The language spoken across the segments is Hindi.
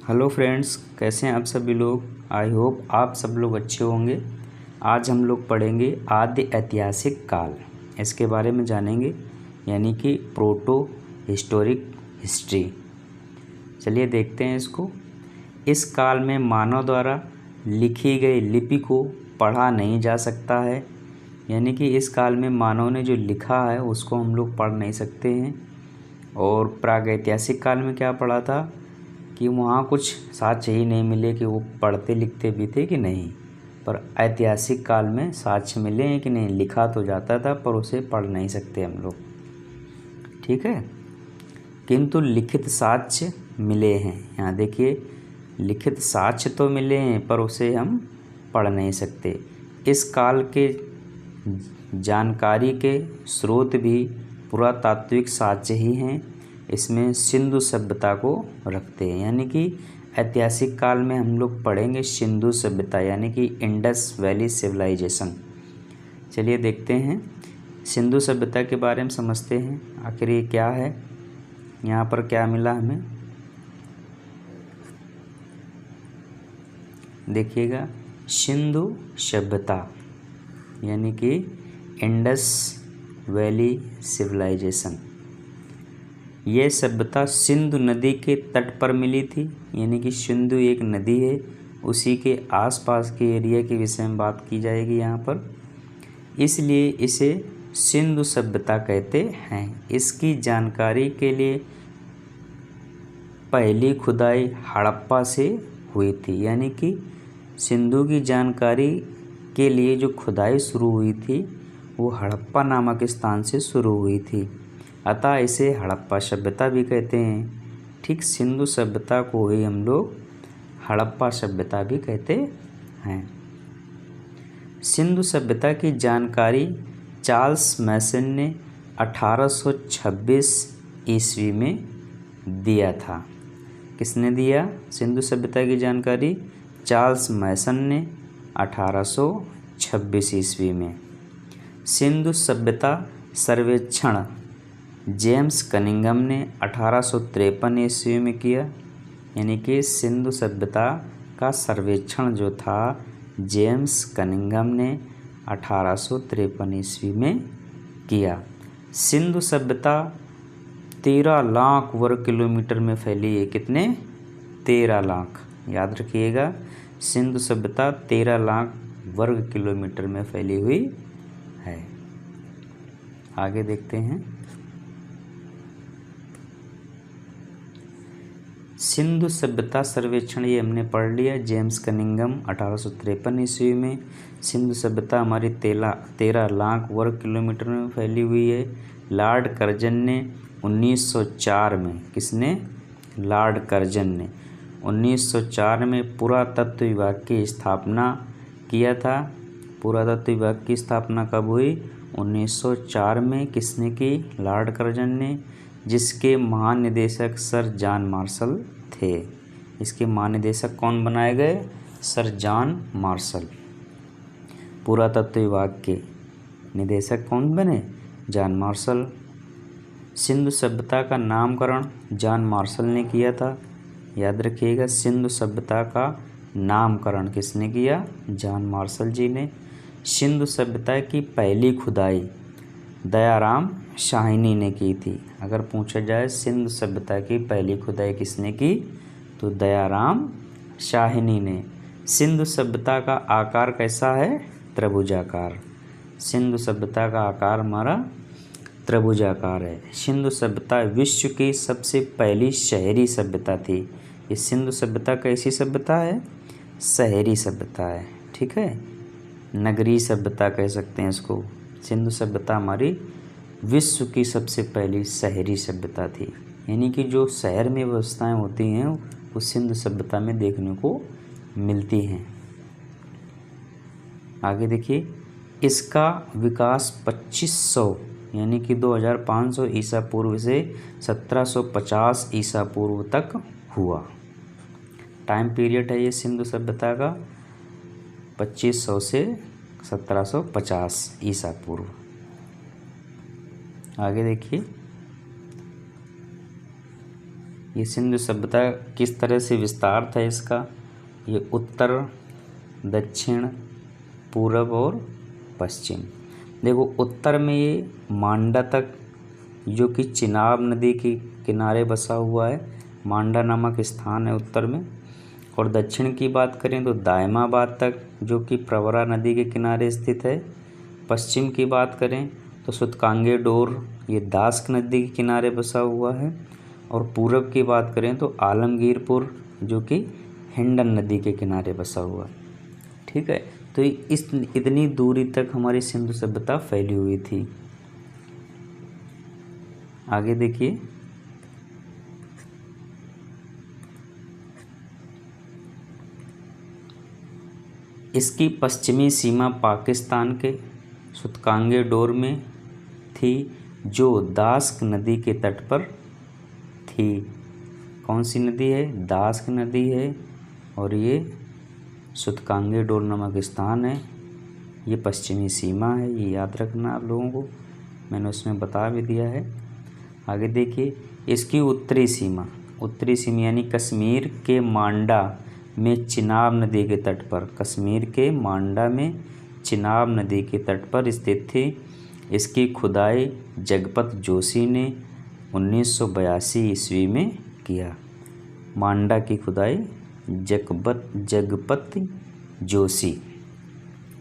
हेलो फ्रेंड्स, कैसे हैं आप सभी लोग। आई होप आप सब लोग अच्छे होंगे। आज हम लोग पढ़ेंगे आद्य ऐतिहासिक काल, इसके बारे में जानेंगे, यानी कि प्रोटो हिस्टोरिक हिस्ट्री। चलिए देखते हैं इसको। इस काल में मानव द्वारा लिखी गई लिपि को पढ़ा नहीं जा सकता है, यानी कि इस काल में मानव ने जो लिखा है उसको हम लोग पढ़ नहीं सकते हैं। और प्रागैतिहासिक काल में क्या पढ़ा था कि वहाँ कुछ साक्ष्य ही नहीं मिले कि वो पढ़ते लिखते भी थे कि नहीं, पर ऐतिहासिक काल में साक्ष्य मिले हैं कि नहीं। लिखा तो जाता था पर उसे पढ़ नहीं सकते हम लोग, ठीक है। किंतु लिखित साक्ष्य मिले हैं। यहाँ देखिए, लिखित साक्ष्य तो मिले हैं पर उसे हम पढ़ नहीं सकते। इस काल के जानकारी के स्रोत भी पुरातात्विक साक्ष्य ही हैं। इसमें सिंधु सभ्यता को रखते हैं, यानी कि ऐतिहासिक काल में हम लोग पढ़ेंगे सिंधु सभ्यता, यानी कि इंडस वैली सिविलाइजेशन। चलिए देखते हैं, सिंधु सभ्यता के बारे में समझते हैं आखिर ये क्या है, यहाँ पर क्या मिला हमें। देखिएगा, सिंधु सभ्यता यानी कि इंडस वैली सिविलाइजेशन। यह सभ्यता सिंधु नदी के तट पर मिली थी, यानी कि सिंधु एक नदी है, उसी के आसपास के एरिया के विषय में बात की जाएगी यहाँ पर, इसलिए इसे सिंधु सभ्यता कहते हैं। इसकी जानकारी के लिए पहली खुदाई हड़प्पा से हुई थी, यानी कि सिंधु की जानकारी के लिए जो खुदाई शुरू हुई थी वो हड़प्पा नामक स्थान से शुरू हुई थी, अतः इसे हड़प्पा सभ्यता भी कहते हैं। ठीक सिंधु सभ्यता को ही हम लोग हड़प्पा सभ्यता भी कहते हैं। सिंधु सभ्यता की जानकारी चार्ल्स मैसन ने 1826 ईस्वी में दिया था। किसने दिया सिंधु सभ्यता की जानकारी? चार्ल्स मैसन ने 1826 ईस्वी में। सिंधु सभ्यता सर्वेक्षण जेम्स कनिंघम ने 1853 ईस्वी में किया, यानी कि सिंधु सभ्यता का सर्वेक्षण जो था जेम्स कनिंघम ने 1853 ईस्वी में किया। सिंधु सभ्यता 13 लाख वर्ग किलोमीटर में फैली है। कितने? 13 लाख। याद रखिएगा, सिंधु सभ्यता 13 लाख वर्ग किलोमीटर में फैली हुई है। आगे देखते हैं, सिंधु सभ्यता सर्वेक्षण ये हमने पढ़ लिया। जेम्स कनिंघम 1853 ईस्वी में। सिंधु सभ्यता हमारी 13 लाख वर्ग किलोमीटर में फैली हुई है। लॉर्ड कर्जन ने 1904 में, किसने? लॉर्ड कर्जन ने 1904 में पुरातत्व विभाग की स्थापना किया था। पुरातत्व विभाग की स्थापना कब हुई? 1904 में। किसने की? लॉर्ड कर्जन ने, जिसके महानिदेशक सर जॉन मार्शल थे। इसके महानिदेशक कौन बनाए गए? Sir John Marshall. पुरातत्व विभाग के निदेशक कौन बने? John Marshall. सिंधु सभ्यता का नामकरण जॉन मार्शल ने किया था। याद रखिएगा, सिंधु सभ्यता का नामकरण किसने किया? जॉन मार्शल जी ने। सिंधु सभ्यता की पहली खुदाई दयाराम शाहिनी ने की थी। अगर पूछा जाए सिंधु सभ्यता की पहली खुदाई किसने की, तो दयाराम शाहिनी ने। सिंधु सभ्यता का आकार कैसा है? त्रिभुजाकार। सिंधु सभ्यता का आकार हमारा त्रिभुजाकार है। सिंधु सभ्यता विश्व की सबसे पहली शहरी सभ्यता थी। ये सिंधु सभ्यता कैसी सभ्यता है? शहरी सभ्यता है, ठीक है। नगरीय सभ्यता कह सकते हैं इसको। सिंधु सभ्यता हमारी विश्व की सबसे पहली शहरी सभ्यता थी, यानी कि जो शहर में व्यवस्थाएं होती हैं वो सिंधु सभ्यता में देखने को मिलती हैं। आगे देखिए, इसका विकास 2500 यानी कि 2500 ईसा पूर्व से 1750 ईसा पूर्व तक हुआ। टाइम पीरियड है ये सिंधु सभ्यता का 2500 से 1750 ईसा पूर्व। आगे देखिए, ये सिंधु सभ्यता किस तरह से विस्तार था इसका, ये उत्तर, दक्षिण, पूरब और पश्चिम। देखो उत्तर में ये मांडा तक जो कि चिनाब नदी के किनारे बसा हुआ है, मांडा नामक स्थान है उत्तर में। और दक्षिण की बात करें तो दायमाबाद तक जो कि प्रवरा नदी के किनारे स्थित है। पश्चिम की बात करें तो सुतकांगे डोर ये दास्क नदी के किनारे बसा हुआ है। और पूरब की बात करें तो आलमगीरपुर जो कि हिंडन नदी के किनारे बसा हुआ है। ठीक है, तो इतनी दूरी तक हमारी सिंधु सभ्यता फैली हुई थी। आगे देखिए, इसकी पश्चिमी सीमा पाकिस्तान के सुतकांगे डोर में थी जो दास्क नदी के तट पर थी। कौन सी नदी है? दास्क नदी है। और ये सुतकांगे डोर नामक स्थान है, ये पश्चिमी सीमा है, ये याद रखना आप लोगों को, मैंने उसमें बता भी दिया है। आगे देखिए, इसकी उत्तरी सीमा यानी कश्मीर के मांडा में चिनाब नदी के तट पर, कश्मीर के मांडा में चिनाब नदी के तट पर स्थित थी। इसकी खुदाई जगपत जोशी ने 1982 ईस्वी में किया। मांडा की खुदाई जगपत जोशी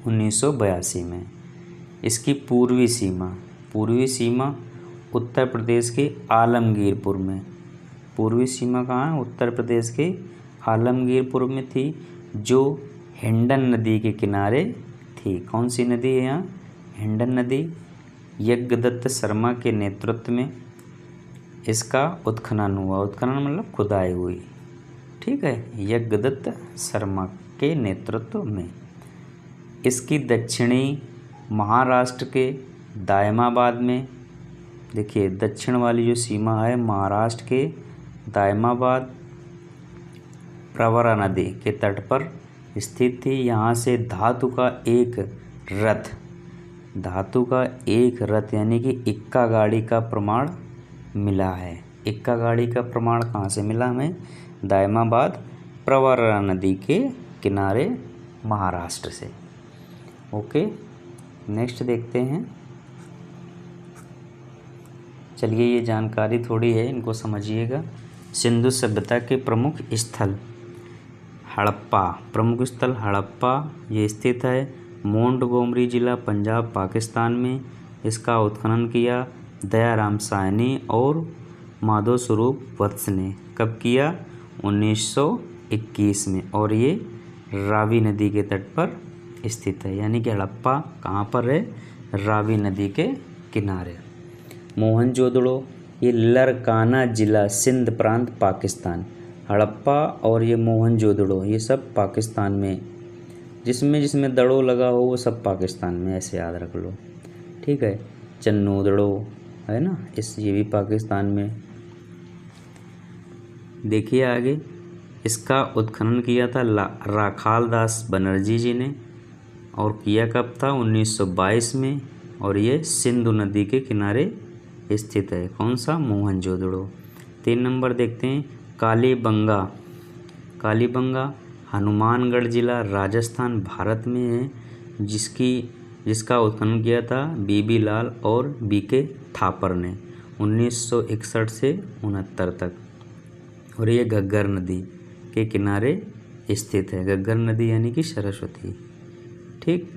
1982 में। इसकी पूर्वी सीमा उत्तर प्रदेश के आलमगीरपुर में, पूर्वी सीमा कहाँ है? उत्तर प्रदेश के आलमगीरपुर में थी जो हिंडन नदी के किनारे थी। कौन सी नदी है यहाँ? हिंडन नदी। यज्ञदत्त शर्मा के नेतृत्व में इसका उत्खनन हुआ, उत्खनन मतलब खुदाई हुई। ठीक है, यज्ञदत्त शर्मा के नेतृत्व में। इसकी दक्षिणी महाराष्ट्र के दायमाबाद में, देखिए दक्षिण वाली जो सीमा है महाराष्ट्र के दायमाबाद प्रवरा नदी के तट पर स्थित थी। यहाँ से धातु का एक रथ यानी कि इक्का गाड़ी का प्रमाण मिला है। इक्का गाड़ी का प्रमाण कहाँ से मिला हमें? दायमाबाद प्रवरा नदी के किनारे महाराष्ट्र से। ओके, नेक्स्ट देखते हैं। चलिए, ये जानकारी थोड़ी है, इनको समझिएगा। सिंधु सभ्यता के प्रमुख स्थल हड़प्पा, प्रमुख स्थल हड़प्पा ये स्थित है मोंटगोमरी जिला पंजाब पाकिस्तान में। इसका उत्खनन किया दयाराम साहनी और माधव स्वरूप वत्स ने। कब किया? 1921 में। और ये रावी नदी के तट पर स्थित है, यानी कि हड़प्पा कहाँ पर है? रावी नदी के किनारे। मोहनजोदड़ो ये लरकाना जिला सिंध प्रांत पाकिस्तान। हड़प्पा और ये मोहनजोदड़ो ये सब पाकिस्तान में, जिसमें दड़ो लगा हो वो सब पाकिस्तान में, ऐसे याद रख लो। ठीक है, चन्नोदड़ो है ना, ये भी पाकिस्तान में। देखिए आगे, इसका उत्खनन किया था राखाल दास बनर्जी जी ने। और किया कब था? 1922 में। और ये सिंधु नदी के किनारे स्थित है। कौन सा? मोहनजोदड़ो। 3 नंबर देखते हैं, कालीबंगा हनुमानगढ़ जिला राजस्थान भारत में है, जिसका उत्खनन किया था बीबी लाल और बीके थापर ने 1961 से 69 तक। और ये घग्गर नदी के किनारे स्थित है। घग्गर नदी यानी कि सरस्वती। ठीक।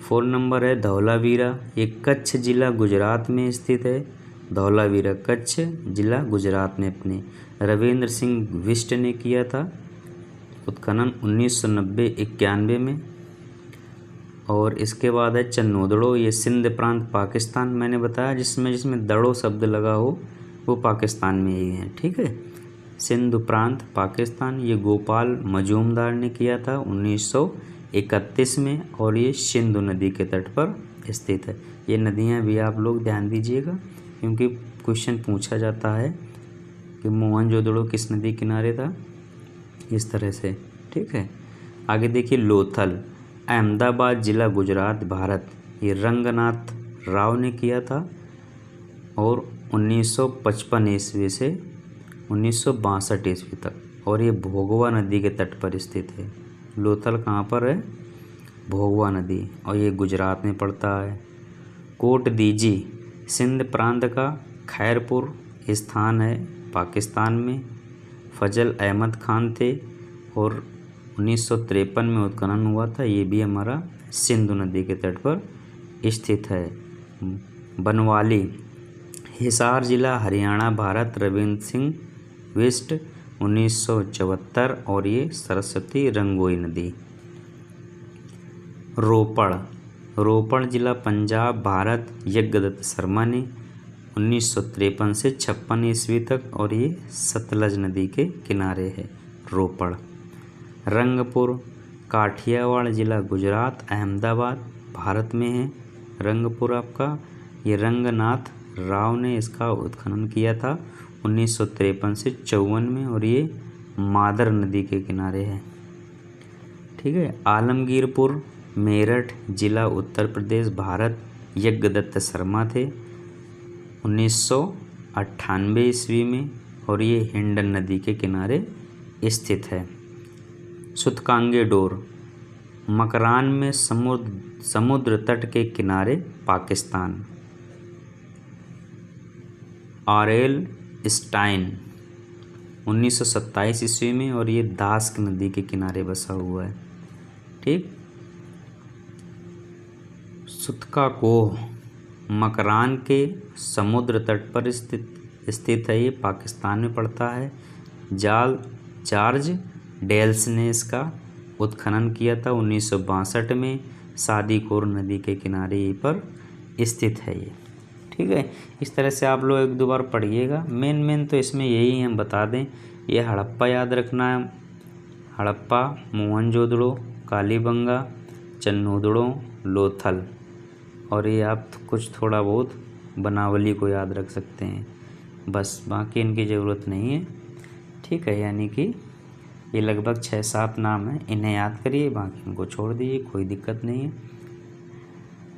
4 नंबर है धौलावीरा, ये कच्छ जिला गुजरात में स्थित है। धौलावीरा कच्छ जिला गुजरात में अपने रविंद्र सिंह बिष्ट ने किया था उत्खनन 1990-91 में। और इसके बाद है चन्नोदड़ो, ये सिंध प्रांत पाकिस्तान, मैंने बताया जिसमें दड़ो शब्द लगा हो वो पाकिस्तान में ही है। ठीक है, सिंधु प्रांत पाकिस्तान, ये गोपाल मजूमदार ने किया था 1931 में। और ये सिंधु नदी के तट पर स्थित है। ये नदियाँ भी आप लोग ध्यान दीजिएगा, क्योंकि क्वेश्चन पूछा जाता है कि मोहनजोदड़ो किस नदी किनारे था, इस तरह से। ठीक है, आगे देखिए लोथल, अहमदाबाद जिला गुजरात भारत, ये रंगनाथ राव ने किया था। और 1955 ईस्वी से 1962 ईस्वी तक। और ये भोगवा नदी के तट पर स्थित है। लोथल कहाँ पर है? भोगवा नदी, और ये गुजरात में पड़ता है। कोट दीजी सिंध प्रांत का खैरपुर स्थान है, पाकिस्तान में। फजल अहमद खान थे और 1953 में उत्खनन हुआ था। ये भी हमारा सिंधु नदी के तट पर स्थित है। बनवाली हिसार जिला हरियाणा भारत, रविंद्र सिंह वेस्ट 1974, और ये सरस्वती रंगोई नदी। रोपड़ जिला पंजाब भारत, यज्ञदत्त शर्मा ने 1953 से 56 ईस्वी तक, और ये सतलज नदी के किनारे है रोपड़। रंगपुर काठियावाड़ जिला गुजरात, अहमदाबाद भारत में है। रंगपुर आपका, ये रंगनाथ राव ने इसका उत्खनन किया था 1953 से 54 में, और ये मादर नदी के किनारे है। ठीक है। आलमगीरपुर मेरठ जिला उत्तर प्रदेश भारत, यज्ञदत्त शर्मा थे 1998 ईस्वी में, और ये हिंडन नदी के किनारे स्थित है। सूतकांगे डोर मकरान में समुद्र तट के किनारे, पाकिस्तान। आरेल स्टाइन 1927 ईस्वी में, और ये दास्क नदी के किनारे बसा हुआ है। ठीक। सुतका कोह मकरान के समुद्र तट पर स्थित है, ये पाकिस्तान में पड़ता है। जॉर्ज डेल्स ने इसका उत्खनन किया था 1962 में, सादीकोर नदी के किनारे पर स्थित है ये। ठीक है। इस तरह से आप लोग एक दो बार पढ़िएगा। मेन तो इसमें यही हम बता दें, ये हड़प्पा याद रखना है। हड़प्पा, मोहनजोदड़ो, कालीबंगा, चन्नोदड़ो, लोथल, और ये आप कुछ थोड़ा बहुत बनावली को याद रख सकते हैं, बस बाकी इनकी ज़रूरत नहीं है। ठीक है। यानी कि ये लगभग 6-7 नाम हैं, इन्हें याद करिए, बाकी इनको छोड़ दीजिए, कोई दिक्कत नहीं है।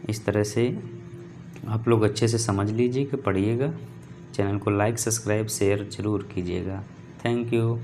इस तरह से आप लोग अच्छे से समझ लीजिए कि पढ़िएगा। चैनल को लाइक, सब्सक्राइब, शेयर ज़रूर कीजिएगा। Thank you.